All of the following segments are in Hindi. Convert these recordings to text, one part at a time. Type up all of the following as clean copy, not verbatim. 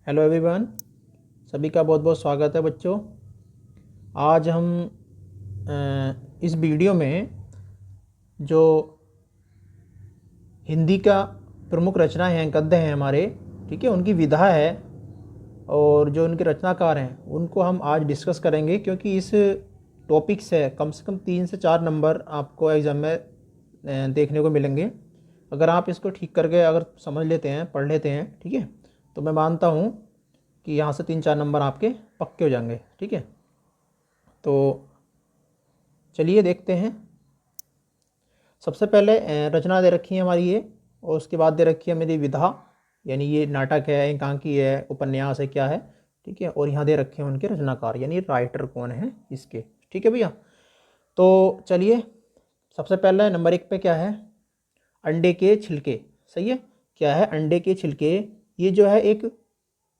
हेलो एवरीवन, सभी का बहुत बहुत स्वागत है बच्चों। आज हम इस वीडियो में जो हिंदी का प्रमुख रचना हैं, गद्य हैं हमारे, ठीक है, उनकी विधा है और जो उनके रचनाकार हैं उनको हम आज डिस्कस करेंगे, क्योंकि इस टॉपिक से कम 3 से 4 नंबर आपको एग्ज़ाम में देखने को मिलेंगे। अगर आप इसको ठीक करके अगर समझ लेते हैं, पढ़ लेते हैं, ठीक है, तो मैं मानता हूँ कि यहाँ से 3-4 नंबर आपके पक्के हो जाएंगे। ठीक है, तो चलिए देखते हैं। सबसे पहले रचना दे रखी है हमारी ये, और उसके बाद दे रखी है मेरी विधा, यानी ये नाटक है, एकांकी है, उपन्यास है, क्या है, ठीक है, और यहाँ दे रखे हैं उनके रचनाकार यानी राइटर कौन है इसके। ठीक है भैया, तो चलिए सबसे पहले नंबर 1 पे क्या है, अंडे के छिलके। सही है, क्या है, अंडे के छिलके। ये जो है एक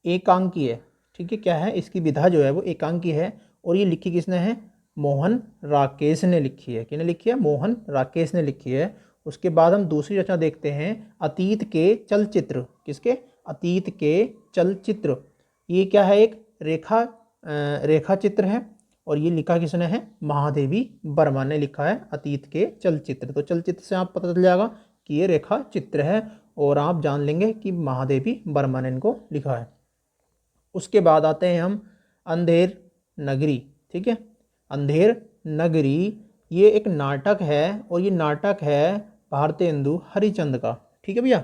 एकांकी है। ठीक है, क्या है, इसकी विधा जो है वो एकांकी है, और ये लिखी किसने है, मोहन राकेश ने लिखी है। किसने लिखी है, मोहन राकेश ने लिखी है। उसके बाद हम दूसरी रचना देखते हैं, अतीत के चलचित्र। किसके, अतीत के चलचित्र। ये क्या है, एक रेखा चित्र है, और ये लिखा किसने है, महादेवी वर्मा ने लिखा है, अतीत के चलचित्र। तो चलचित्र से आप पता चल जाएगा कि ये रेखा चित्र है, और आप जान लेंगे कि महादेवी वर्मा ने इनको लिखा है। उसके बाद आते हैं हम अंधेर नगरी। ठीक है, अंधेर नगरी ये एक नाटक है, और ये नाटक है भारतेंदु हरिश्चंद्र का। ठीक है भैया,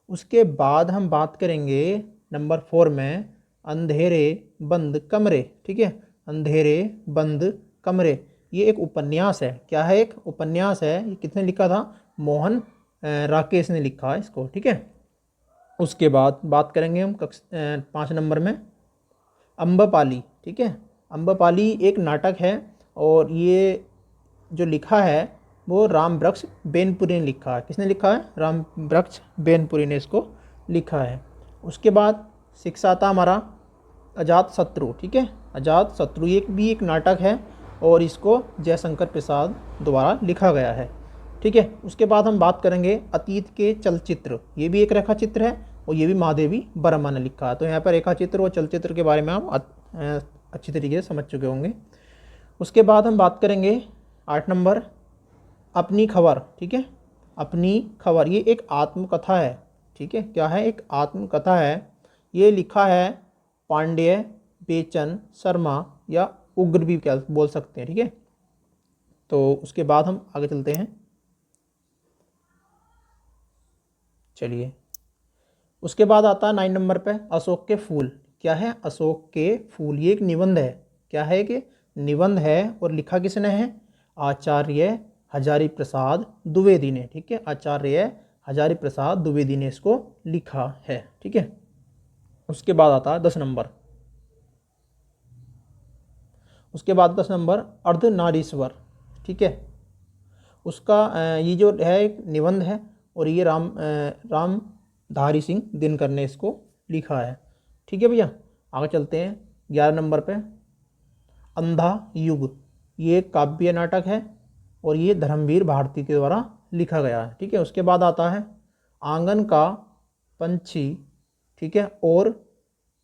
उसके बाद हम बात करेंगे नंबर 4 में, अंधेरे बंद कमरे। ठीक है, अंधेरे बंद कमरे ये एक उपन्यास है। क्या है, एक उपन्यास है। ये किसने लिखा था, मोहन राकेश ने लिखा है इसको। ठीक है, उसके बाद बात करेंगे हम 5 नंबर में, अम्बपाली। ठीक है, अम्बपाली एक नाटक है, और ये जो लिखा है वो राम वृक्ष बेनपुरी ने लिखा है। किसने लिखा है, राम वृक्ष बेनपुरी ने इसको लिखा है। उसके बाद शिक्षा था हमारा अजात शत्रु। ठीक है, अजात शत्रु ये भी एक नाटक है, और इसको जयशंकर प्रसाद द्वारा लिखा गया है। ठीक है, उसके बाद हम बात करेंगे अतीत के चलचित्र। ये भी एक रेखा चित्र है, और ये भी महादेवी वर्मा ने लिखा है। तो यहाँ पर रेखा चित्र और चलचित्र के बारे में आप अच्छी तरीके से समझ चुके होंगे। उसके बाद हम बात करेंगे 8 नंबर, अपनी खबर। ठीक है, अपनी खबर ये एक आत्मकथा है। ठीक है, क्या है, एक आत्मकथा है। ये लिखा है पांड्य, बेचन, शर्मा या उग्र भी क्या बोल सकते हैं। ठीक है, तो उसके बाद हम आगे चलते हैं। चलिए, उसके बाद आता है 9 नंबर पे, अशोक के फूल। क्या है, अशोक के फूल ये एक निबंध है। क्या है, कि निबंध है, और लिखा किसने है, आचार्य हजारी प्रसाद द्विवेदी ने। ठीक है, आचार्य हजारी प्रसाद द्विवेदी ने इसको लिखा है। ठीक है, उसके बाद आता है 10 नंबर, उसके बाद 10 नंबर अर्धनारीश्वर। ठीक है, उसका ये जो है एक निबंध है, और ये रामधारी सिंह दिनकर ने इसको लिखा है। ठीक है भैया, आगे चलते हैं 11 नंबर पे, अंधा युग ये एक काव्य नाटक है, और ये धर्मवीर भारती के द्वारा लिखा गया है। ठीक है, उसके बाद आता है आंगन का पंछी। ठीक है, और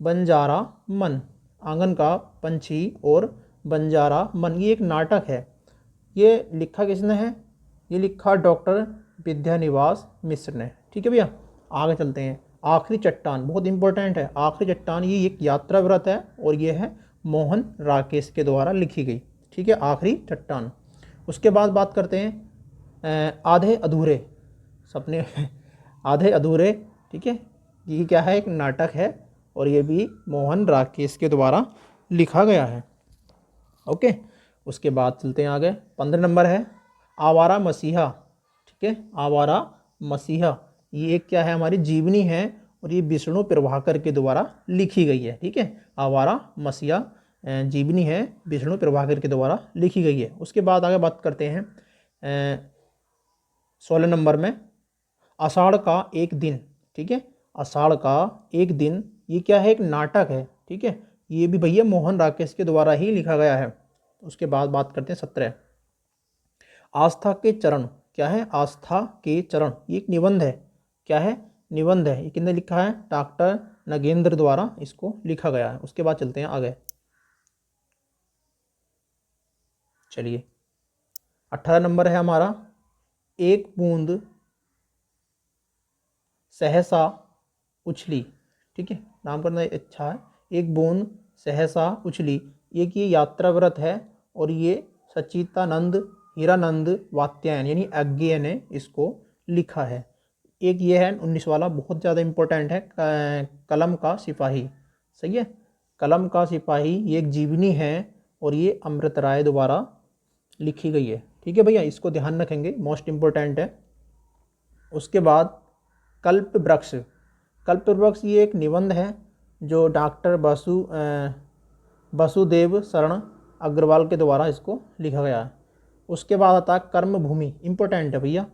बंजारा मन। आंगन का पंछी और बंजारा मन ये एक नाटक है। ये लिखा किसने है, ये लिखा डॉक्टर विद्यानिवास मिश्र ने। ठीक है भैया, आगे चलते हैं, आखिरी चट्टान बहुत इंपॉर्टेंट है। आखिरी चट्टान ये एक यात्रा व्रत है, और ये है मोहन राकेश के द्वारा लिखी गई। ठीक है, आखिरी चट्टान। उसके बाद बात करते हैं आधे अधूरे सपने आधे अधूरे। ठीक है, ये क्या है, एक नाटक है, और ये भी मोहन राकेश के द्वारा लिखा गया है। ओके, उसके बाद चलते हैं आगे, 15 नंबर है आवारा मसीहा। ठीक है, आवारा मसीहा ये एक क्या है, हमारी जीवनी है, और ये विष्णु प्रभाकर के द्वारा लिखी गई है। ठीक है, आवारा मसीहा जीवनी है, विष्णु प्रभाकर के द्वारा लिखी गई है। उसके बाद आगे बात करते हैं 16 नंबर में, आषाढ़ का एक दिन। ठीक है, आषाढ़ का एक दिन ये क्या है, एक नाटक है। ठीक है, ये भी भैया मोहन राकेश के द्वारा ही लिखा गया है। उसके बाद बात करते हैं 17, आस्था के चरण। क्या है, आस्था के चरण ये एक निबंध है। क्या है, निबंध है। ये किसने लिखा है, डॉक्टर नगेंद्र द्वारा इसको लिखा गया है। उसके बाद चलते हैं आगे। चलिए 18 नंबर है हमारा, एक बूंद सहसा उछली। ठीक है, नाम करना अच्छा है, एक बूंद सहसा उछली। ये कि यात्रा व्रत है और ये सच्चिदानंद हीरानंद वात्यायन यानी अज्ञेय ने इसको लिखा है। एक ये है 19 वाला, बहुत ज़्यादा इम्पोर्टेंट है, कलम का सिपाही। सही है, कलम का सिपाही ये एक जीवनी है और ये अमृत राय द्वारा लिखी गई है। ठीक है भैया, इसको ध्यान रखेंगे, मोस्ट इम्पोर्टेंट है। उसके बाद कल्प वृक्ष। कल्प वृक्ष ये एक निबंध है जो डॉक्टर वसुदेव शरण अग्रवाल के द्वारा इसको लिखा गया है। उसके बाद आता है कर्म भूमि, इम्पोर्टेंट है भैया।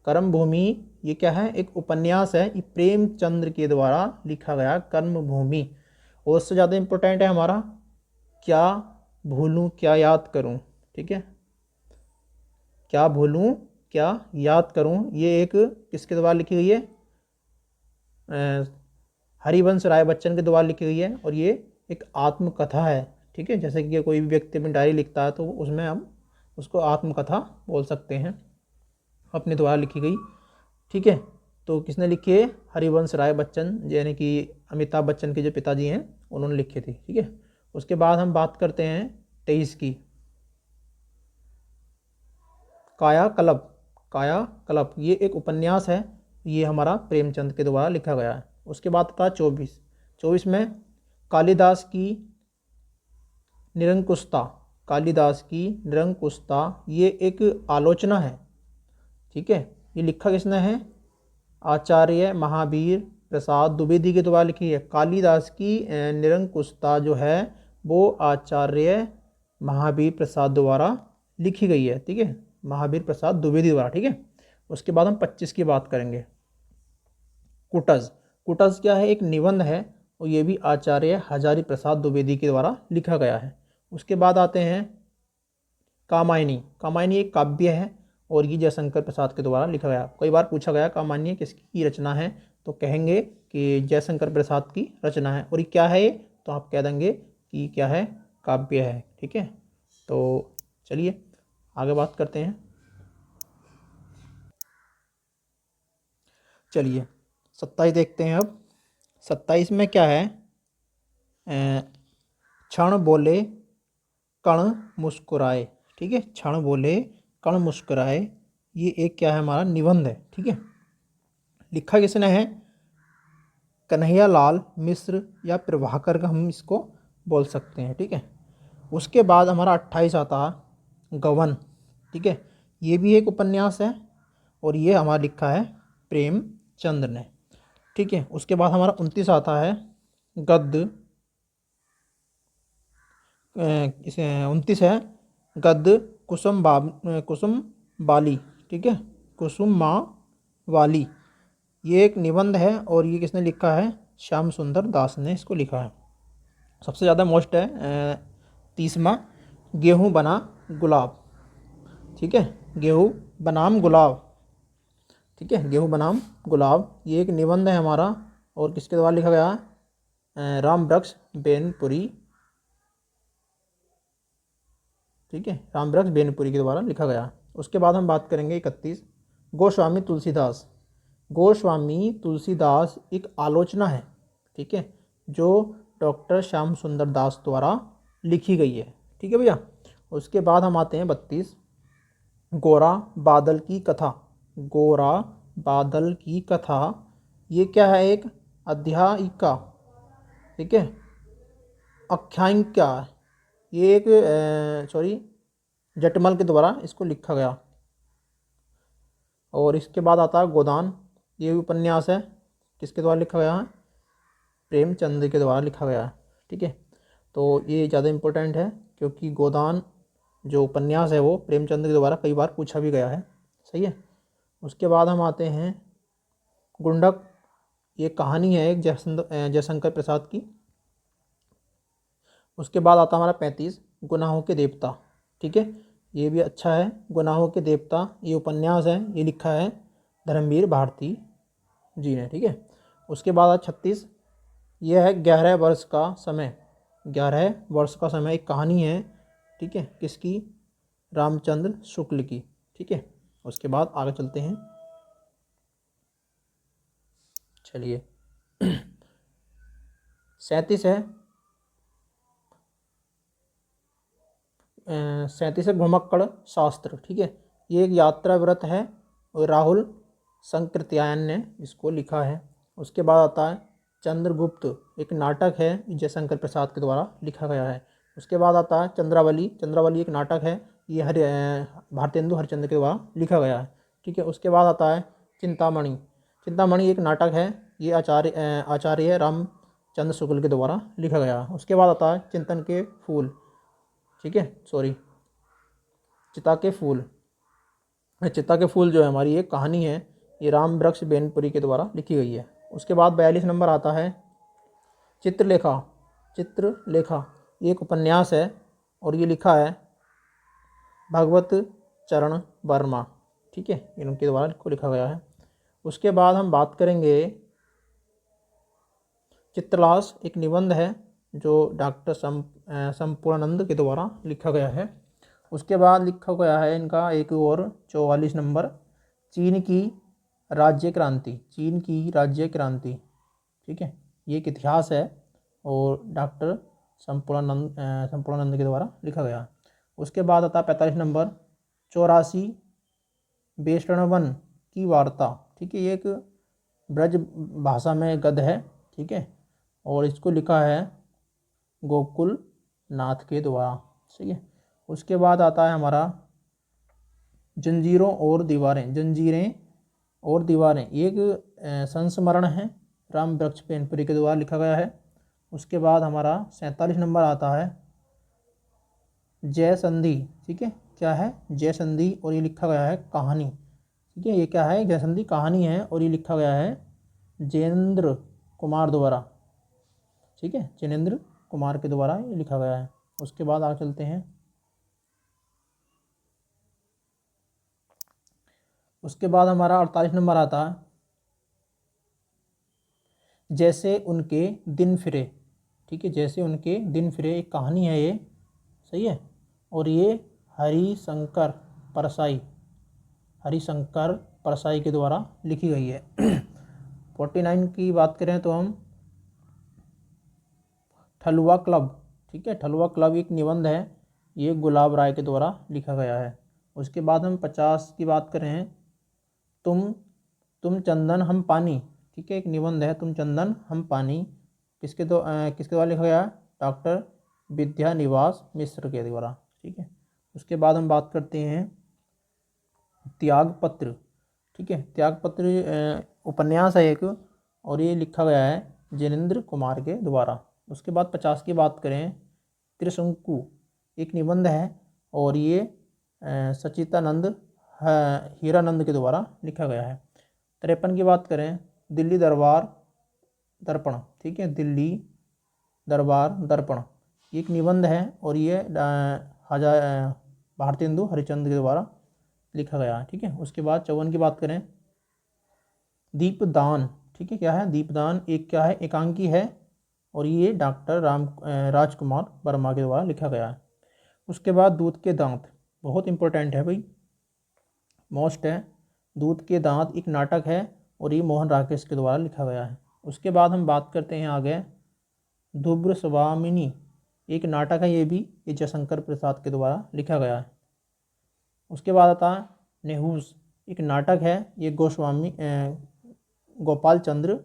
कर्म भूमि ये क्या है, एक उपन्यास है, ये प्रेमचंद्र के द्वारा लिखा गया कर्म भूमि। और उससे ज़्यादा इम्पोर्टेंट है हमारा क्या भूलूं क्या याद करूं। ठीक है, क्या भूलूं क्या याद करूं, ये एक किसके द्वारा लिखी गई है, हरिवंश राय बच्चन के द्वारा लिखी गई है और ये एक आत्मकथा है। ठीक है, जैसे कि कोई भी व्यक्ति अपनी डायरी लिखता है तो उसमें हम उसको आत्मकथा बोल सकते हैं, अपने द्वारा लिखी गई। ठीक है, तो किसने लिखी है, हरिवंश राय बच्चन, यानी कि अमिताभ बच्चन के जो पिताजी हैं उन्होंने लिखी थी। ठीक है, उसके बाद हम बात करते हैं 23 की, कायाकल्प। कायाकल्प ये एक उपन्यास है, ये हमारा प्रेमचंद के द्वारा लिखा गया है। उसके बाद था 24 में कालिदास की निरंकुशता। कालिदास की निरंकुशता ये एक आलोचना है। ठीक है, ये लिखा किसने है, आचार्य महावीर प्रसाद द्विवेदी के द्वारा लिखी है। कालिदास की निरंकुशता जो है वो आचार्य महावीर प्रसाद द्वारा लिखी गई है। ठीक है, महावीर प्रसाद द्विवेदी द्वारा। ठीक है, उसके बाद हम 25 की बात करेंगे, कुटज। कुटज क्या है, एक निबंध है और ये भी आचार्य हजारी प्रसाद द्विवेदी के द्वारा लिखा गया है। उसके बाद आते हैं कामायनी। कामायनी एक काव्य है और ये जयशंकर प्रसाद के द्वारा लिखा गया। कई बार पूछा गया कामायनी किसकी रचना है, तो कहेंगे कि जयशंकर प्रसाद की रचना है। और ये क्या है, तो आप कह देंगे कि क्या है, काव्य है। ठीक है, तो चलिए आगे बात करते हैं। चलिए 27 देखते हैं अब। 27 में क्या है, क्षण बोले कण मुस्कुराए। ठीक है, क्षण बोले कण मुस्कुराए, ये एक क्या है, हमारा निबंध है। ठीक है, लिखा किसने है, कन्हैयालाल मिश्र या प्रभाकर का हम इसको बोल सकते हैं। ठीक है, उसके बाद हमारा 28 आता है गबन। ठीक है, ये भी एक उपन्यास है और ये हमारा लिखा है प्रेमचंद्र ने। ठीक है, उसके बाद हमारा 29 आता है गद्य। इसे 29 है गद्य कुसुम बाली। ठीक है, कुसुम माँ वाली, ये एक निबंध है और ये किसने लिखा है, श्याम सुंदर दास ने इसको लिखा है। सबसे ज़्यादा मोस्ट है 30वां गेहूँ बना गुलाब। ठीक है, गेहूँ बनाम गुलाब। ठीक है, गेहूँ बनाम गुलाब, ये एक निबंध है हमारा और किसके द्वारा लिखा गया है, राम वृक्ष बेनपुरी। ठीक है, राम वृक्ष बेनपुरी के द्वारा लिखा गया। उसके बाद हम बात करेंगे 31 गोस्वामी तुलसीदास। गोस्वामी तुलसीदास एक आलोचना है। ठीक है, जो डॉक्टर श्याम सुंदर दास द्वारा लिखी गई है। ठीक है भैया, उसके बाद हम आते हैं 32 गोरा बादल की कथा। गोरा बादल की कथा, ये क्या है, एक अध्यायिका। ठीक है, आख्यायिका, ये एक जटमल के द्वारा इसको लिखा गया। और इसके बाद आता है गोदान, ये भी उपन्यास है, किसके द्वारा लिखा गया है, प्रेमचंद के द्वारा लिखा गया है। ठीक है, तो ये ज़्यादा इम्पोर्टेंट है क्योंकि गोदान जो उपन्यास है वो प्रेमचंद के द्वारा कई बार पूछा भी गया है। सही है, उसके बाद हम आते हैं गुंडक। ये कहानी है एक जयशंकर प्रसाद की। उसके बाद आता हमारा 35 गुनाहों के देवता। ठीक है, ये भी अच्छा है, गुनाहों के देवता, ये उपन्यास है, ये लिखा है धर्मवीर भारती जी ने। ठीक है, उसके बाद 36 यह है 11 वर्ष का समय। 11 वर्ष का समय एक कहानी है, ठीक है, किसकी? रामचंद्र शुक्ल की, ठीक है। उसके बाद आगे चलते हैं, चलिए 37 है, 37 है घुमक्कड़ शास्त्र, ठीक है। ये एक यात्रा व्रत है और राहुल संकृत्यायन ने इसको लिखा है। उसके बाद आता है चंद्रगुप्त, एक नाटक है जयशंकर प्रसाद के द्वारा लिखा गया है। उसके बाद आता है चंद्रावली। चंद्रावली एक नाटक है, ये भारतेंदु हरिश्चंद्र के द्वारा लिखा गया है, ठीक है। उसके बाद आता है चिंतामणि। चिंतामणि एक नाटक है, ये आचार्य रामचंद्र शुक्ल के द्वारा लिखा गया है। उसके बाद आता है चिंतन के फूल, ठीक है, सॉरी चिता के फूल। चिता के फूल जो है हमारी एक कहानी है, ये राम वृक्ष बेनपुरी के द्वारा लिखी गई है। उसके बाद 42 नंबर आता है चित्रलेखा। चित्रलेखा ये एक उपन्यास है और ये लिखा है भगवत चरण वर्मा, ठीक है, इनके द्वारा को लिखा गया है। उसके बाद हम बात करेंगे चित्रलास, एक निबंध है जो डॉक्टर संपूर्णानंद के द्वारा लिखा गया है। उसके बाद लिखा गया है इनका एक और 44 नंबर चीन की राज्य क्रांति। चीन की राज्य क्रांति, ठीक है, ये एक इतिहास है और डॉक्टर संपूर्णानंद के द्वारा लिखा गया। उसके बाद आता 45 नंबर 84 वैष्णवन की वार्ता, ठीक है, ये एक ब्रज भाषा में गद्य है, ठीक है, और इसको लिखा है गोकुल नाथ के द्वारा, ठीक है। उसके बाद आता है हमारा जंजीरों और दीवारें। जंजीरें और दीवारें एक संस्मरण है, राम वृक्ष बेनपुरी के द्वारा लिखा गया है। उसके बाद हमारा 47 नंबर आता है जय संधि, ठीक है, क्या है? जय संधि, और ये लिखा गया है कहानी, ठीक है, ये क्या है? जय संधि कहानी है और ये लिखा गया है जैनेन्द्र कुमार द्वारा, ठीक है, जैनेन्द्र कुमार के द्वारा ये लिखा गया है। उसके बाद आगे चलते हैं, उसके बाद हमारा 48 नंबर आता है जैसे उनके दिन फिरे, ठीक है, जैसे उनके दिन फिरे, एक कहानी है ये, सही है, और ये हरिशंकर परसाई के द्वारा लिखी गई है। 49 की बात करें तो हम ठलुआ क्लब, ठीक है, ठलुआ क्लब एक निबंध है, ये गुलाब राय के द्वारा लिखा गया है। उसके बाद हम 50 की बात करें, तुम चंदन हम पानी, ठीक है, एक निबंध है, तुम चंदन हम पानी, किसके द्वारा लिखा गया? डॉक्टर विद्यानिवास मिश्र के द्वारा, ठीक है। उसके बाद हम बात करते हैं त्यागपत्र, ठीक है, त्यागपत्र उपन्यास है एक और ये लिखा गया है जैनेन्द्र कुमार के द्वारा। उसके बाद 50 की बात करें, त्रिशंकु एक निबंध है और ये सचितानंद हीरानंद के द्वारा लिखा गया है। 53 की बात करें, दिल्ली दरबार दर्पण, ठीक है, दिल्ली दरबार दर्पण एक निबंध है और ये भारतेंदु हरिश्चंद्र के द्वारा लिखा गया है, ठीक है। उसके बाद 54 की बात करें, दीपदान, ठीक है, क्या है? दीपदान एक क्या है? एकांकी है और ये डॉक्टर राजकुमार वर्मा के द्वारा लिखा गया है। उसके बाद दूध के दांत, बहुत इंपॉर्टेंट है भाई, मोस्ट है। दूध के दांत एक नाटक है और ये मोहन राकेश के द्वारा लिखा गया है। उसके बाद हम बात करते हैं आगे ध्रुव स्वामिनी, एक नाटक है, ये जयशंकर प्रसाद के द्वारा लिखा गया है। उसके बाद आता है नेहूस, एक नाटक है, ये गोपाल चंद्र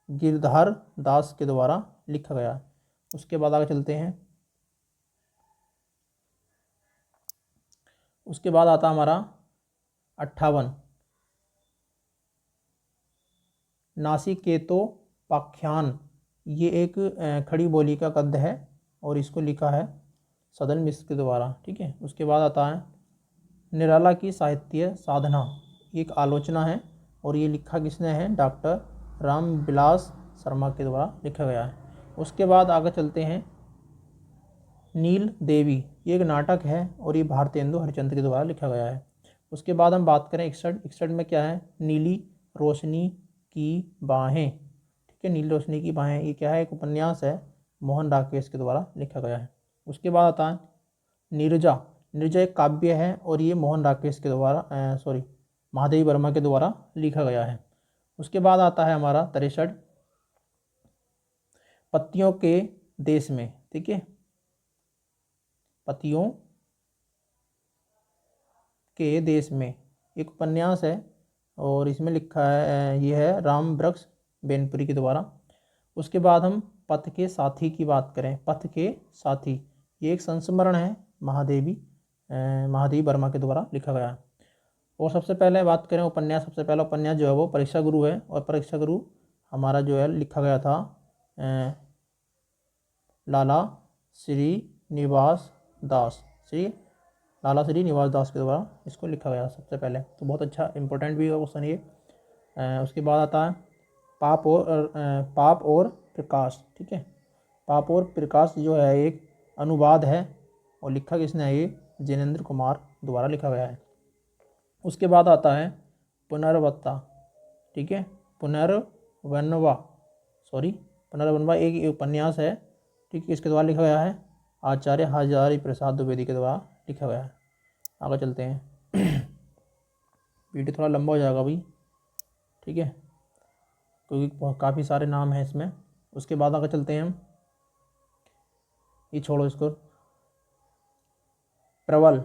गिरधर दास के द्वारा लिखा गया है। उसके बाद आगे चलते हैं, उसके बाद आता हमारा 58 नासिकेतोपाख्यान, ये एक खड़ी बोली का गद्य है और इसको लिखा है सदन मिश्र के द्वारा, ठीक है। उसके बाद आता है निराला की साहित्य साधना, एक आलोचना है और ये लिखा किसने है? डॉक्टर रामविलास शर्मा के द्वारा लिखा गया है। उसके बाद आगे चलते हैं नील देवी, ये एक नाटक है और ये भारतेंदु हरिश्चंद्र के द्वारा लिखा गया है। उसके बाद हम बात करें 61 में क्या है? नीली रोशनी की बाहें, ठीक ठीक है। नीली रोशनी की बाहें, ये क्या है, एक उपन्यास है, मोहन राकेश के द्वारा लिखा गया है। उसके बाद आता है नीरजा। नीरजा एक काव्य है और ये मोहन राकेश के द्वारा महादेवी वर्मा के द्वारा लिखा गया है। उसके बाद आता है हमारा 63 पत्तियों के देश में, ठीक है। पत्तियों के देश में एक उपन्यास है और इसमें लिखा है, ये है राम वृक्ष बेनपुरी के द्वारा। उसके बाद हम पथ के साथी की बात करें, पथ के साथी, ये एक संस्मरण है महादेवी वर्मा के द्वारा लिखा गया है। और सबसे पहले बात करें उपन्यास, सबसे पहला उपन्यास जो है वो परीक्षा गुरु है, और परीक्षा गुरु हमारा जो है लिखा गया था लाला श्रीनिवास दास के द्वारा इसको लिखा गया सबसे पहले। तो बहुत अच्छा इंपॉर्टेंट भी है क्वेश्चन ये। उसके बाद आता है पाप और प्रकाश, ठीक है। पाप और प्रकाश जो है एक अनुवाद है और लिखा किसने है, ये जिनेंद्र कुमार द्वारा लिखा गया है। उसके बाद आता है पुनर्वत्ता, ठीक है। पुनर्वनवा एक उपन्यास है, ठीक है। इसके द्वारा लिखा गया है आचार्य हजारी प्रसाद द्विवेदी के द्वारा लिखा गया है। आगे चलते हैं वीडियो थोड़ा लंबा हो जाएगा भाई, ठीक है, क्योंकि काफ़ी सारे नाम हैं इसमें। उसके बाद आगे चलते हैं हम, ये छोड़ो इसको। प्रवाल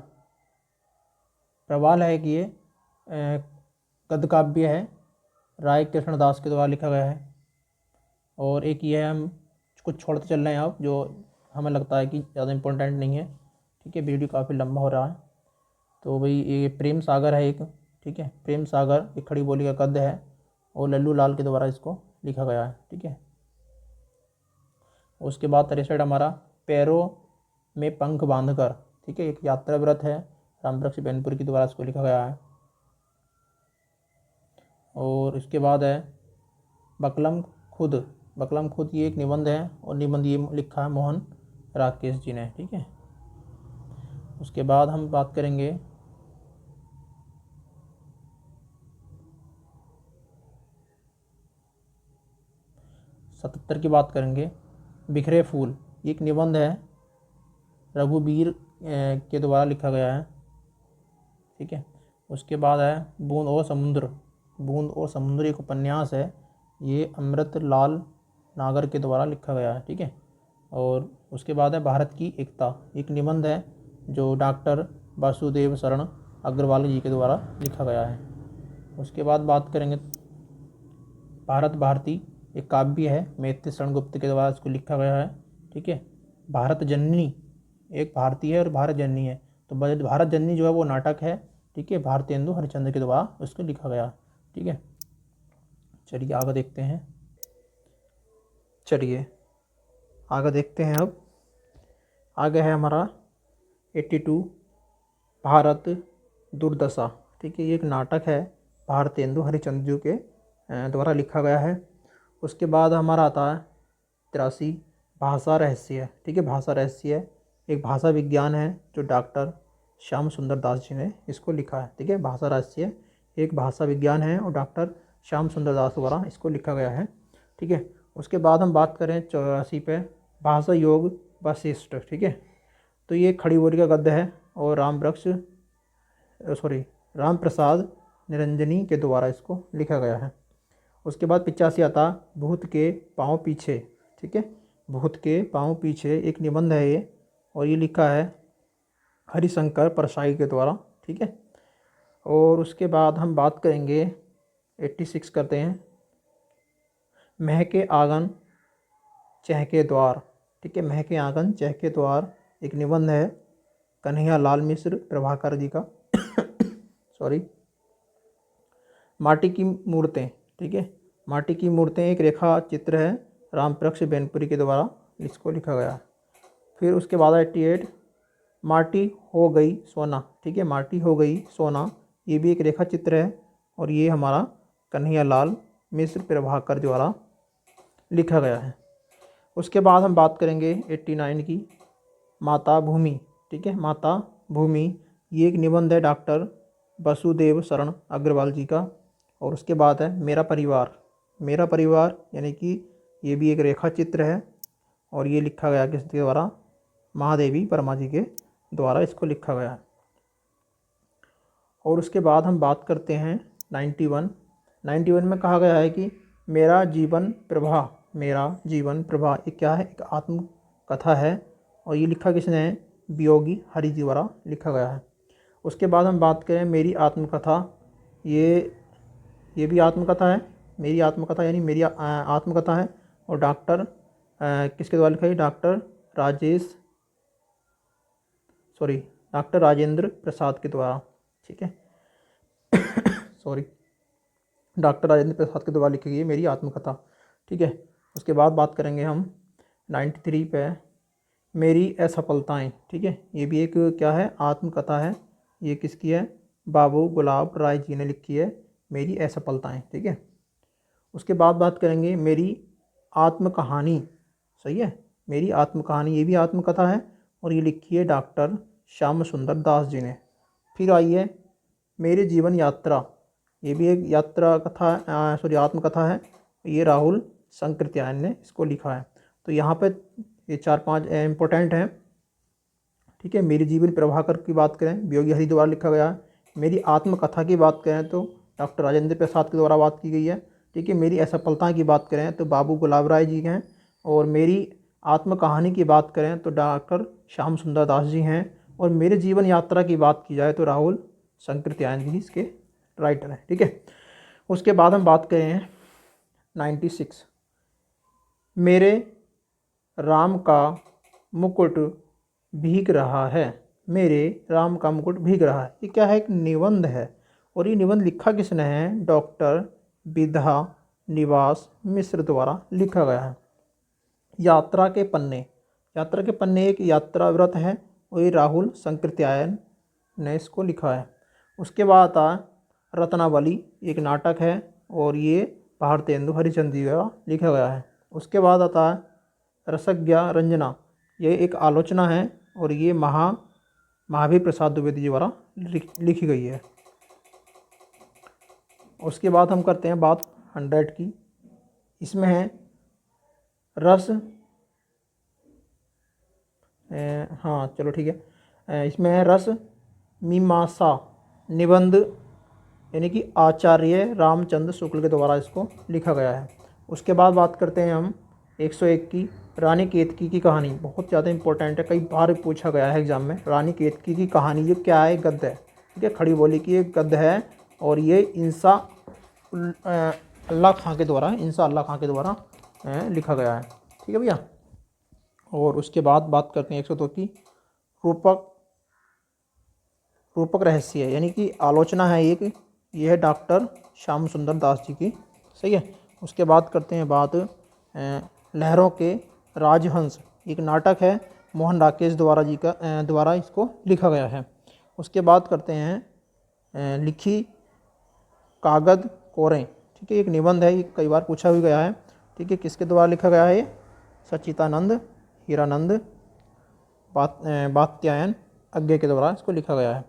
है कि ये गद्य काव्य है, राय कृष्ण दास के द्वारा लिखा गया है। और एक ये है, हम कुछ छोड़ते चल रहे हैं अब जो हमें लगता है कि ज़्यादा इम्पोर्टेंट नहीं है, ठीक है। वीडियो काफ़ी लंबा हो रहा है। तो भाई ये प्रेम सागर है एक, ठीक है। प्रेम सागर एक खड़ी बोली का गद्य है और लल्लू लाल के द्वारा इसको लिखा गया है, ठीक है। उसके बाद 63 हमारा पैरों में पंख बांधकर, ठीक है। एक यात्रा व्रत है, रामवृक्ष बेनपुरी के द्वारा इसको लिखा गया है। और इसके बाद है बकलम खुद ये एक निबंध है और निबंध ये लिखा है मोहन राकेश जी ने, ठीक है। उसके बाद हम बात करेंगे सतहत्तर की बात करेंगे, बिखरे फूल, ये एक निबंध है, रघुवीर के द्वारा लिखा गया है, ठीक है। उसके बाद है बूंद और समुद्र एक उपन्यास है, ये अमृत लाल नागर के द्वारा लिखा गया है, ठीक है। और उसके बाद है भारत की एकता, एक निबंध है जो डॉक्टर वासुदेव शरण अग्रवाल जी के द्वारा लिखा गया है। उसके बाद बात करेंगे भारत भारती, एक काव्य है, मैत्री शरण गुप्त के द्वारा इसको लिखा गया है, ठीक है। भारत जननी एक भारतीय है और भारत जननी है, तो भारत जननी जो है वो नाटक है, ठीक है, भारतेंदु हरिश्चंद्र के द्वारा उसको लिखा गया, ठीक है। चलिए आगे देखते हैं, अब आगे है हमारा 82 भारत दुर्दशा, ठीक है। ये एक नाटक है, भारतेंदु हरिश्चंद्र के द्वारा लिखा गया है। उसके बाद हमारा आता है 83 भाषा रहस्य, ठीक है। भाषा रहस्य एक भाषा विज्ञान है जो डॉक्टर श्याम सुंदर दास जी ने इसको लिखा है, ठीक है। भाषा रहस्य एक भाषा विज्ञान है और डॉक्टर श्याम सुंदर दास द्वारा इसको लिखा गया है, ठीक है। उसके बाद हम बात करें 84 पे भाषा योग वशिष्ठ, ठीक है। तो ये खड़ी बोली का गद्य है और राम प्रसाद निरंजनी के द्वारा इसको लिखा गया है। उसके बाद 85 आता भूत के पाँव पीछे, ठीक है। भूत के पाँव पीछे एक निबंध है ये और ये लिखा है हरिशंकर परसाई के द्वारा, ठीक है। और उसके बाद हम बात करेंगे 86 करते हैं, महके आंगन चहके द्वार, ठीक है। महके आंगन चहके द्वार एक निबंध है, कन्हैया लाल मिश्र प्रभाकर जी का माटी की मूर्तें, ठीक है। माटी की मूर्तें एक रेखा चित्र है, रामवृक्ष बेनपुरी के द्वारा इसको लिखा गया। फिर उसके बाद 88 माटी हो गई सोना, ठीक है। माटी हो गई सोना ये भी एक रेखा चित्र है और ये हमारा कन्हैया लाल मिश्र प्रभाकर द्वारा लिखा गया है। उसके बाद हम बात करेंगे 89 की माता भूमि, ठीक है। माता भूमि ये एक निबंध है डॉक्टर वासुदेव शरण अग्रवाल जी का। और उसके बाद है मेरा परिवार, मेरा परिवार, यानी कि ये भी एक रेखा चित्र है और ये लिखा गया किसके द्वारा, महादेवी वर्मा जी के द्वारा इसको लिखा गया है। और उसके बाद हम बात करते हैं 91 में कहा गया है कि मेरा जीवन प्रवाह, मेरा जीवन प्रवाह ये क्या है, एक आत्मकथा है और ये लिखा किसने है, वियोगी हरि जी द्वारा लिखा गया है। उसके बाद हम बात करें मेरी आत्मकथा, ये भी आत्मकथा है, मेरी आत्मकथा यानी मेरी आत्मकथा है और डॉक्टर किसके द्वारा लिखा है, डॉक्टर राजेंद्र प्रसाद के द्वारा, ठीक है सॉरी, डॉक्टर राजेंद्र प्रसाद के द्वारा लिखी गई मेरी आत्मकथा, ठीक है। उसके बाद बात करेंगे हम 93 पे, मेरी असफलताएं, ठीक है। ये भी एक क्या है, आत्मकथा है। ये किसकी है, बाबू गुलाब राय जी ने लिखी है, मेरी असफलताएं, ठीक है। उसके बाद बात करेंगे मेरी आत्मकहानी, सही है, मेरी आत्मकहानी, ये भी आत्मकथा है और ये लिखी है डॉक्टर श्याम सुंदर दास जी ने। फिर आई है मेरी जीवन यात्रा, ये भी एक यात्रा कथा, आत्मकथा है, ये राहुल संकृत्यायन ने इसको लिखा है। तो यहाँ पे ये 4-5 इम्पोर्टेंट हैं, ठीक है। मेरी जीवन प्रभाकर की बात करें, वियोगी हरि द्वारा लिखा गया है। मेरी आत्मकथा की बात करें तो डॉक्टर राजेंद्र प्रसाद के द्वारा बात की गई है, ठीक है। मेरी असफलता की बात करें तो बाबू गुलाब राय जी हैं और मेरी आत्मकहानी की बात करें तो डॉक्टर श्याम सुंदर दास जी हैं और मेरे जीवन यात्रा की बात की जाए तो राहुल संकृत्यायन जी इसके राइटर हैं, ठीक है। उसके बाद हम बात करें 96, मेरे राम का मुकुट भीग रहा है, मेरे राम का मुकुट भीग रहा है, ये क्या है, एक निबंध है और ये निबंध लिखा किसने है, डॉक्टर विधा निवास मिश्र द्वारा लिखा गया है। यात्रा के पन्ने एक यात्रा व्रत है और ये राहुल संकृत्यायन ने इसको लिखा है। उसके बाद आता रत्नावली, एक नाटक है और ये भारतेंदु हरिचंद जी द्वारा लिखा गया है। उसके बाद आता है रसज्ञा रंजना, ये एक आलोचना है और ये महावीर प्रसाद द्विवेदी जी द्वारा लिखी गई है। उसके बाद हम करते हैं बात 100 की, इसमें है इसमें है रस मीमांसा निबंध, यानी कि आचार्य रामचंद्र शुक्ल के द्वारा इसको लिखा गया है। उसके बाद बात करते हैं हम 101 की, रानी केतकी की कहानी, बहुत ज़्यादा इंपॉर्टेंट है, कई बार पूछा गया है एग्जाम में। रानी केतकी की कहानी, ये क्या है, गद्य है, ठीक है, खड़ी बोली की एक गद्य है और ये इंसा अल्लाह खां के द्वारा लिखा गया है, ठीक है भैया। और उसके बाद बात करते हैं 102 की, रूपक रहस्य, यानी कि आलोचना है एक, ये है डॉक्टर श्याम सुंदर दास जी की, सही है। उसके बाद करते हैं बात लहरों के राजहंस, एक नाटक है, मोहन राकेश द्वारा इसको लिखा गया है। उसके बाद करते हैं लिखी कागद कोरें, ठीक है, एक निबंध है, ये कई बार पूछा भी गया है, ठीक है। किसके द्वारा लिखा गया है, सच्चिदानंद हीरानंद वात्स्यायन अज्ञे के द्वारा इसको लिखा गया है।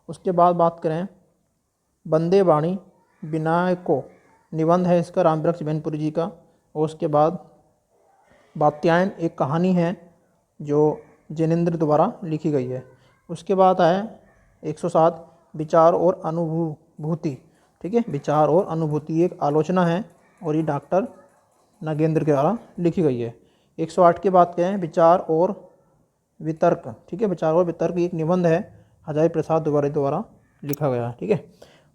उसके बाद बात करें बंदे वाणी विनायको, निबंध है इसका रामवृक्ष बेनपुरी जी का। और उसके बाद वात्स्यायन एक कहानी है जो जैनेन्द्र द्वारा लिखी गई है। उसके बाद आए 107 विचार और अनुभूति, ठीक है, विचार और अनुभूति एक आलोचना है और ये डॉक्टर नागेंद्र के द्वारा लिखी गई है। 108 की बात करें विचार और वितर्क, ठीक है, विचार और वितर्क एक निबंध है, हजारी प्रसाद द्वारा लिखा गया, ठीक है।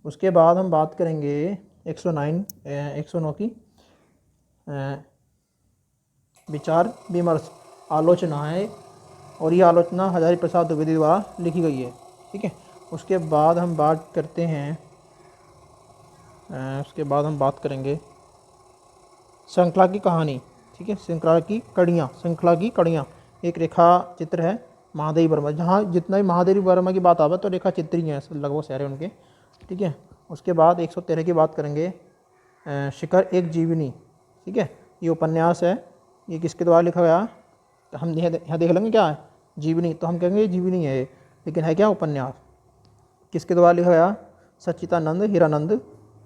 उसके बाद हम बात करेंगे 109 की विचार विमर्श आलोचना है और ये आलोचना हजारी प्रसाद द्विवेदी द्वारा लिखी गई है, ठीक है। उसके बाद हम बात करते हैं बात करेंगे श्रृंखला की कहानी, ठीक है, श्रृंखला की कड़ियाँ एक रेखा चित्र है महादेवी वर्मा, जहाँ जितना भी महादेवी वर्मा की बात आवे तो रेखा चित्र ही है लगभग सारे उनके, ठीक है। उसके बाद 113 की बात करेंगे शिखर एक जीवनी, ठीक है, ये उपन्यास है, ये किसके द्वारा लिखा गया, तो हम यहाँ देख लेंगे क्या है जीवनी, तो हम कहेंगे जीवनी है ये, लेकिन है क्या उपन्यास, किसके द्वारा लिखा गया, सच्चिदानंद हीरानंद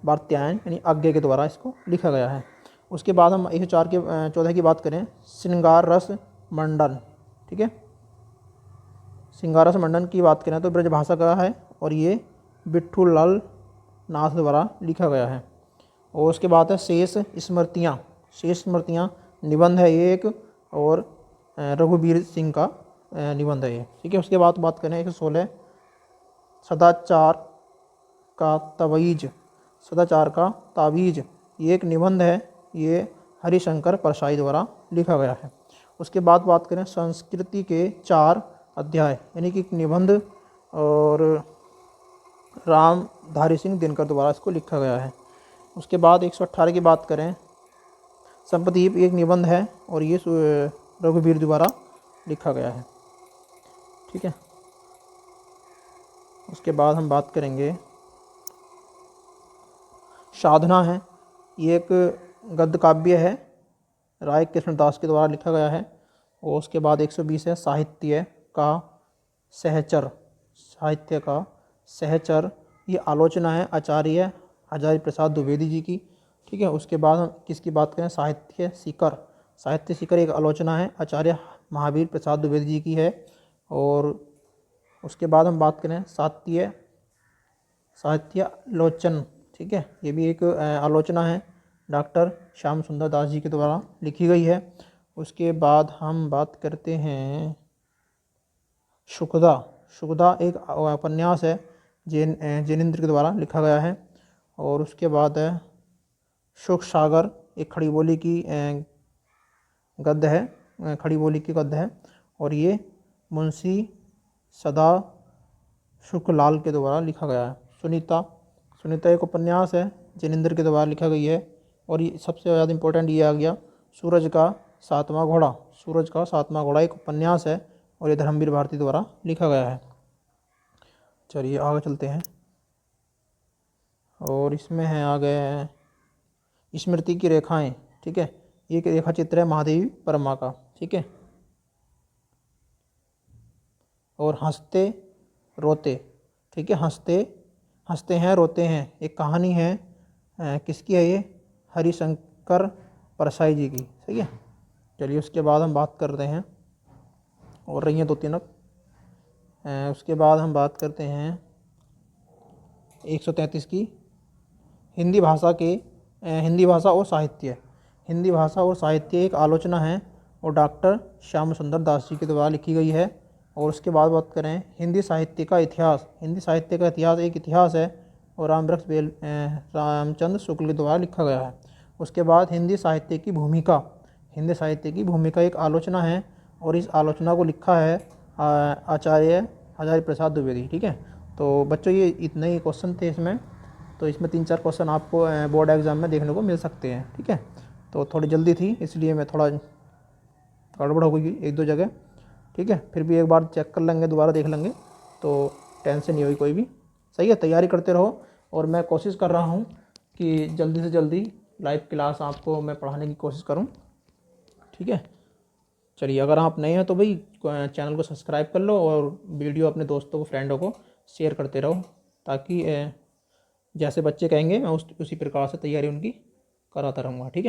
वात्स्यायन यानी अज्ञे के द्वारा इसको लिखा गया है। उसके बाद हम 104 के 14 की बात करें, श्रृंगार रस मंडन। ठीक है, श्रृंगार रस मंडन की बात करें तो ब्रजभाषा का है और ये बिट्ठू लाल नाथ द्वारा लिखा गया है। और उसके बाद है शेष स्मृतियाँ। शेष स्मृतियाँ निबंध है ये एक, और रघुवीर सिंह का निबंध है ये। ठीक है, उसके बाद बात करें 116 सदाचार का तवीज। सदाचार का तावीज ये एक निबंध है, ये हरिशंकर परसाई द्वारा लिखा गया है। उसके बाद बात करें संस्कृति के 4 अध्याय, यानी कि एक निबंध, और रामधारी सिंह दिनकर द्वारा इसको लिखा गया है। उसके बाद 118 की बात करें, संपदीप एक निबंध है और ये रघुवीर द्वारा लिखा गया है। ठीक है, उसके बाद हम बात करेंगे साधना है, ये एक गद्य काव्य है, राय कृष्णदास के द्वारा लिखा गया है। और उसके बाद 120 है साहित्य का सहचर। साहित्य का सहचर ये आलोचना है आचार्य हजारी प्रसाद द्विवेदी जी की। ठीक है, उसके बाद हम किसकी बात करें, साहित्य शिखर। साहित्य शिखर एक आलोचना है आचार्य महावीर प्रसाद द्विवेदी जी की है। और उसके बाद हम बात करें साहित्य लोचन। ठीक है, ये भी एक आलोचना है, डॉक्टर श्याम सुंदर दास जी के द्वारा लिखी गई है। उसके बाद हम बात करते हैं शुकदा। शुकदा एक उपन्यास है, जैनेन्द्र के द्वारा लिखा गया है। और उसके बाद है सुख सागर, एक खड़ी बोली की गद्य है, खड़ी बोली की गद्य है, और ये मुंशी सदा शुक्लाल के द्वारा लिखा गया है। सुनीता। सुनीता एक उपन्यास है, जैनेन्द्र के द्वारा लिखा गई है। और ये सबसे ज़्यादा इम्पोर्टेंट ये आ गया सूरज का 7वां घोड़ा। सूरज का 7वां घोड़ा एक उपन्यास है और ये धर्मवीर भारती द्वारा लिखा गया है। चलिए आगे चलते हैं, और इसमें है आगे स्मृति की रेखाएं। ठीक है, ये एक रेखा चित्र है महादेवी वर्मा का। ठीक है, और हंसते रोते। ठीक है, हंसते हैं रोते हैं एक कहानी है, किसकी है ये, हरिशंकर परसाई जी की। सही है, चलिए उसके बाद हम बात करते हैं, और रही हैं 2-3 अब। उसके बाद हम बात करते हैं 133 की, हिंदी भाषा और साहित्य। हिंदी भाषा और साहित्य एक आलोचना है और डॉक्टर श्याम सुंदर दास जी के द्वारा लिखी गई है। और उसके बाद बात करें हिंदी साहित्य का इतिहास। हिंदी साहित्य का इतिहास एक इतिहास है और रामचंद्र शुक्ल के द्वारा लिखा गया है। उसके बाद हिंदी साहित्य की भूमिका। हिंदी साहित्य की भूमिका एक आलोचना है और इस आलोचना को लिखा है आचार्य हजारी प्रसाद द्विवेदी। ठीक है, तो बच्चों ये इतने ही क्वेश्चन थे इसमें, तो इसमें 3-4 क्वेश्चन आपको बोर्ड एग्जाम में देखने को मिल सकते हैं। ठीक है, तो थोड़ी जल्दी थी इसलिए मैं थोड़ा गड़बड़ हो गई 1-2 जगह। ठीक है, फिर भी एक बार चेक कर लेंगे, दोबारा देख लेंगे, तो टेंशन नहीं होगी कोई भी। सही है, तैयारी करते रहो और मैं कोशिश कर रहा हूँ कि जल्दी से जल्दी लाइव क्लास आपको मैं पढ़ाने की कोशिश करूँ। ठीक है, चलिए अगर आप नए हैं तो भाई चैनल को सब्सक्राइब कर लो और वीडियो अपने दोस्तों को फ्रेंडों को शेयर करते रहो, ताकि जैसे बच्चे कहेंगे मैं उसी प्रकार से तैयारी उनकी कराता रहूँगा। ठीक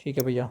है भैया।